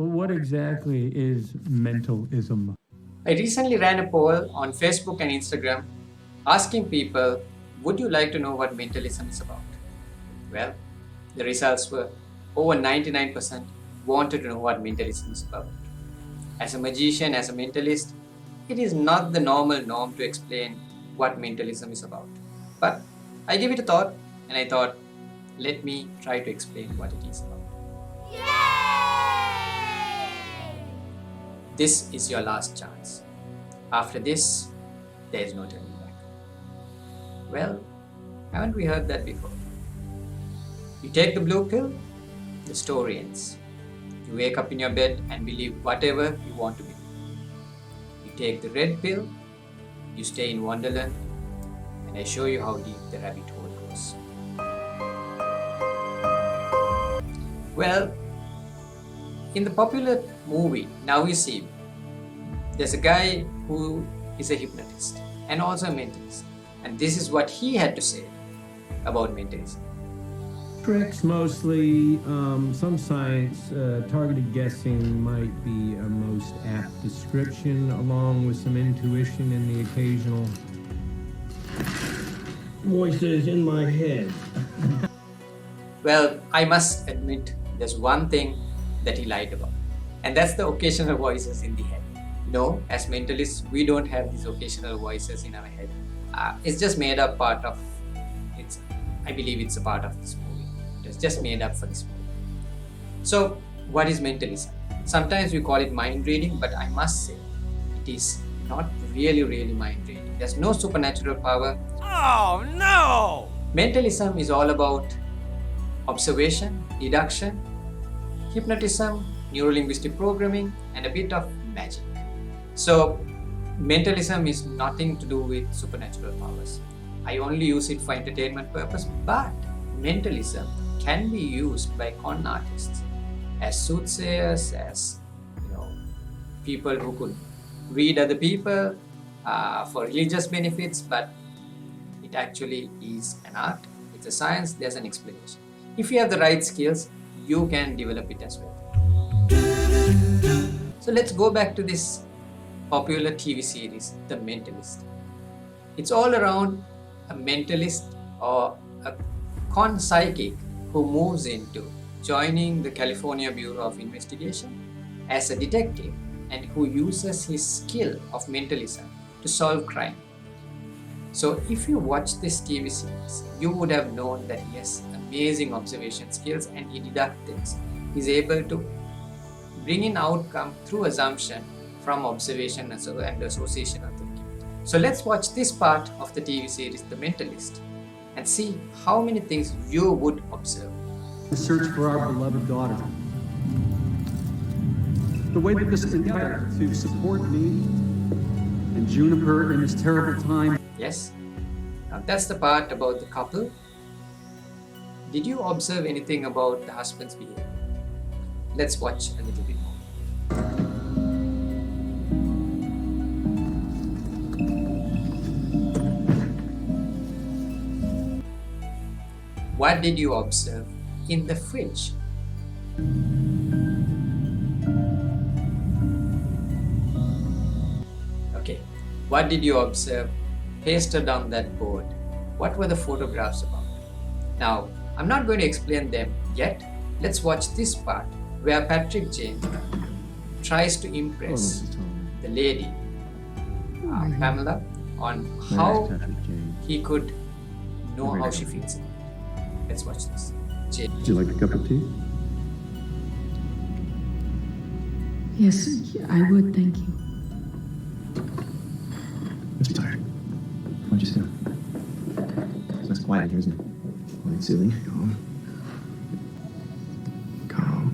Well, what exactly is mentalism? I recently ran a poll on Facebook and Instagram asking people, would you like to know what mentalism is about? Well, the results were over 99% wanted to know what mentalism is about. As a magician, as a mentalist, it is not the normal norm to explain what mentalism is about. But I gave it a thought and I thought, let me try to explain what it is about. This is your last chance. After this, there is no turning back. Well, haven't we heard that before? You take the blue pill, the story ends. You wake up in your bed and believe whatever you want to believe. You take the red pill, you stay in Wonderland, and I show you how deep the rabbit hole goes. Well, in the popular movie Now You See Me, there's a guy who is a hypnotist and also a mentalist. And this is what he had to say about mentalism. Tricks mostly, some science, targeted guessing might be a most apt description, along with some intuition and the occasional voices in my head. Well, I must admit, there's one thing that he lied about, and that's the occasional voices in the head. No, as mentalists, we don't have these occasional voices in our head. It's just made up part of, I believe it's a part of this movie. It's just made up for this movie. So, what is mentalism? Sometimes we call it mind reading, but I must say, it is not really mind reading. There's no supernatural power. Oh no! Mentalism is all about observation, deduction, hypnotism, neuro-linguistic programming, and a bit of magic. So, mentalism is nothing to do with supernatural powers. I only use it for entertainment purpose, but mentalism can be used by con artists as soothsayers, as people who could read other people for religious benefits, but it actually is an art. It's a science. There's an explanation. If you have the right skills, you can develop it as well. So let's go back to this popular TV series, The Mentalist. It's all around a mentalist or a con psychic who moves into joining the California Bureau of Investigation as a detective and who uses his skill of mentalism to solve crime. So if you watch this TV series, you would have known that he has amazing observation skills and he deducts things. He's able to bring in outcome through assumption from observation and associational thinking. So let's watch this part of the TV series, The Mentalist, and see how many things you would observe. The search for our beloved daughter. The way that this is entire to support me and Juniper in this terrible time. Yes, now that's the part about the couple. Did you observe anything about the husband's behavior? Let's watch a little bit more. What did you observe in the fridge? Okay, what did you observe pasted on that board? What were the photographs about? Now, I'm not going to explain them yet. Let's watch this part where Patrick James tries to impress the lady, Pamela, on how he could know how she feels. Let's watch this. Would you like a cup of tea? Yes, I would, thank you. I'm tired. Why'd you sit down? It's quiet here, isn't it? Quiet, silly. Calm. Calm.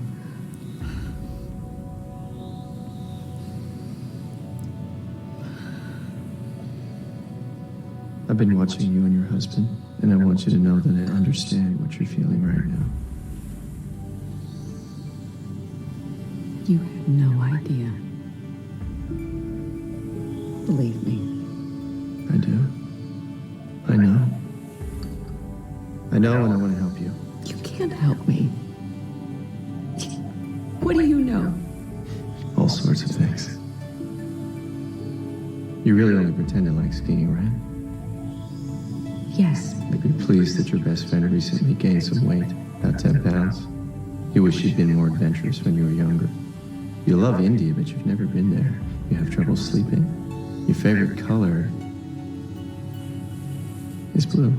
I've been watching you and your husband, and I want you to know that I understand what you're feeling right now. You have no idea. Believe me. I do. I know. I know, and I want to help you. You can't help me. What do you know? sorts of things. You really only pretend to like skiing, right? Yes. You'd be pleased that your best friend recently gained some weight, about 10 pounds. You wish you'd been more adventurous when you were younger. You love India, but you've never been there. You have trouble sleeping. Your favorite color is blue.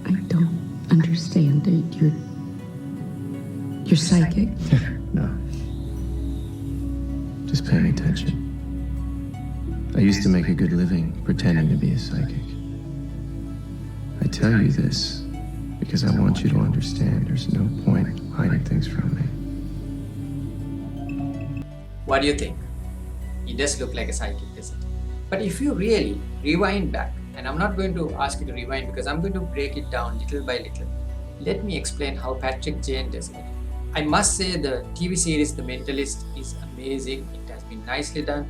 I don't understand. You're psychic. No. Just paying attention. I used to make a good living pretending to be a psychic. I tell you this because I want you to understand there's no point hiding things from me. What do you think? He does look like a psychic, doesn't he? But if you really rewind back, and I'm not going to ask you to rewind because I'm going to break it down little by little. Let me explain how Patrick Jane does it. I must say the TV series The Mentalist is amazing. It has been nicely done.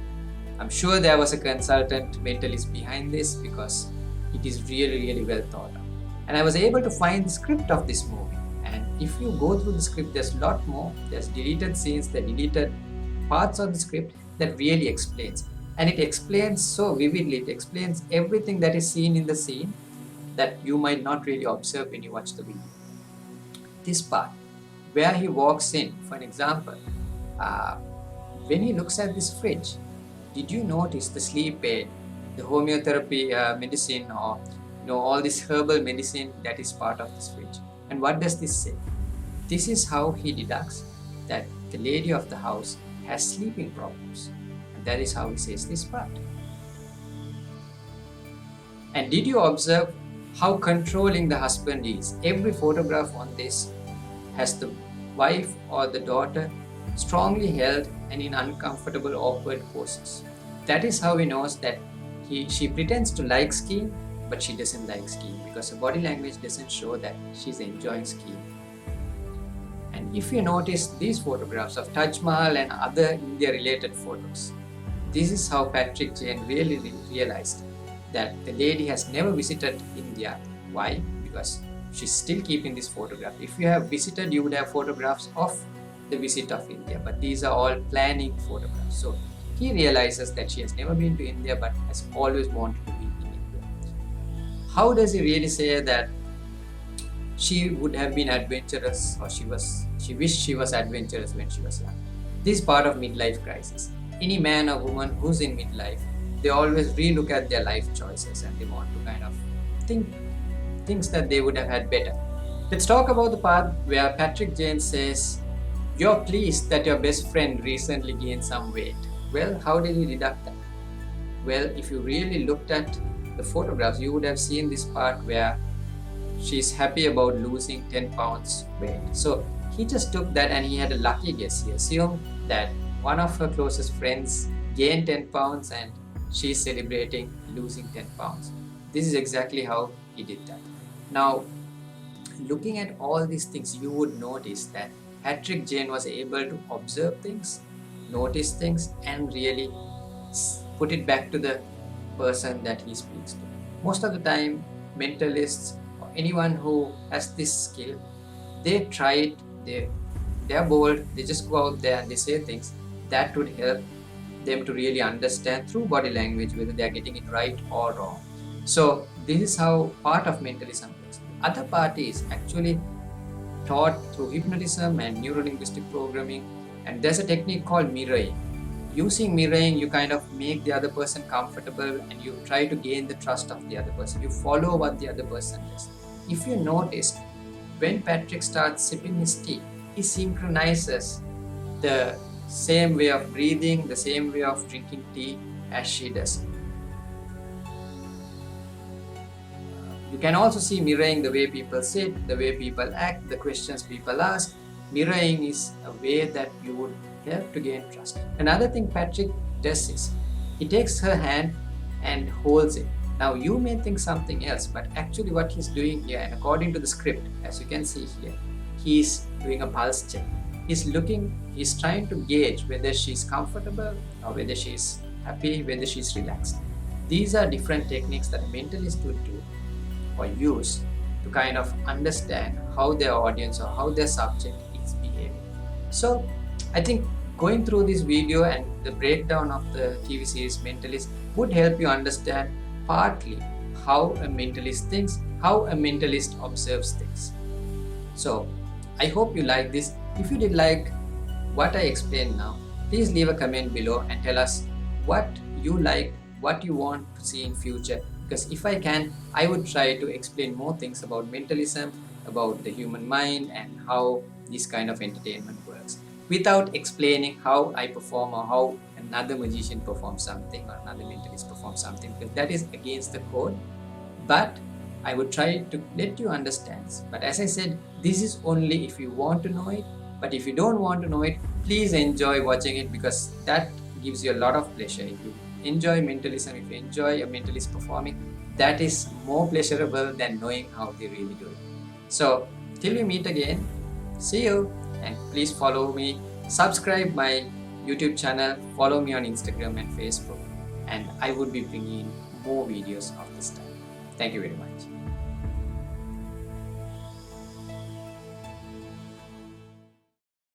I'm sure there was a consultant mentalist behind this because it is really well thought out. And I was able to find the script of this movie. And if you go through the script, there's a lot more. There's deleted scenes, the deleted parts of the script that really explains. And it explains so vividly, it explains everything that is seen in the scene that you might not really observe when you watch the video. This part, where he walks in, for an example, when he looks at this fridge, did you notice the sleep aid, the homeopathy medicine, or all this herbal medicine that is part of this fridge? And what does this say? This is how he deducts that the lady of the house has sleeping problems. And that is how he says this part. And did you observe how controlling the husband is? Every photograph on this has the wife or the daughter strongly held and in uncomfortable, awkward poses. That is how he knows that she pretends to like skiing, but she doesn't like skiing because her body language doesn't show that she's enjoying skiing. And if you notice these photographs of Taj Mahal and other India-related photos, this is how Patrick Jane really realized that the lady has never visited India. Why? Because she's still keeping this photograph. If you have visited, you would have photographs of the visit of India, but these are all planning photographs. So he realizes that she has never been to India but has always wanted to be in India. How does he really say that she would have been adventurous, or she wished she was adventurous when she was young? This is part of midlife crisis. Any man or woman who's in midlife, they always relook at their life choices and they want to kind of think things that they would have had better. Let's talk about the part where Patrick Jane says, "You're pleased that your best friend recently gained some weight." Well, how did he deduct that? Well, if you really looked at the photographs, you would have seen this part where she's happy about losing 10 pounds weight. So he just took that and he had a lucky guess. He assumed that one of her closest friends gained 10 pounds and she's celebrating losing 10 pounds. This is exactly how he did that. Now, looking at all these things, you would notice that Patrick Jane was able to observe things, notice things, and really put it back to the person that he speaks to. Most of the time, mentalists or anyone who has this skill, they try it, they're bold, they just go out there and they say things that would help them to really understand through body language whether they're getting it right or wrong. So this is how part of mentalism works. The other part is actually taught through hypnotism and neuro-linguistic programming, and there's a technique called mirroring. Using mirroring, you kind of make the other person comfortable and you try to gain the trust of the other person. You follow what the other person does. If you noticed, when Patrick starts sipping his tea, he synchronizes the same way of breathing, the same way of drinking tea as she does. You can also see mirroring the way people sit, the way people act, the questions people ask. Mirroring is a way that you would help to gain trust. Another thing Patrick does is, he takes her hand and holds it. Now you may think something else, but actually what he's doing here, and according to the script, as you can see here, he's doing a pulse check. He's trying to gauge whether she's comfortable or whether she's happy, whether she's relaxed. These are different techniques that a mentalist would do or use to kind of understand how their audience or how their subject is behaving. So I think going through this video and the breakdown of the TV series Mentalist would help you understand partly how a mentalist thinks, how a mentalist observes things. So I hope you like this. If you did like what I explained now, please leave a comment below and tell us what you like, what you want to see in future, because if I can, I would try to explain more things about mentalism, about the human mind and how this kind of entertainment works, without explaining how I perform or how another magician performs something or another mentalist performs something, because that is against the code. But I would try to let you understand. But as I said, this is only if you want to know it. But if you don't want to know it, please enjoy watching it, because that gives you a lot of pleasure. If you enjoy mentalism, if you enjoy a mentalist performing, that is more pleasurable than knowing how they really do it. So till we meet again, see you, and please follow me, subscribe my YouTube channel, follow me on Instagram and Facebook, and I would be bringing more videos of this time. Thank you very much.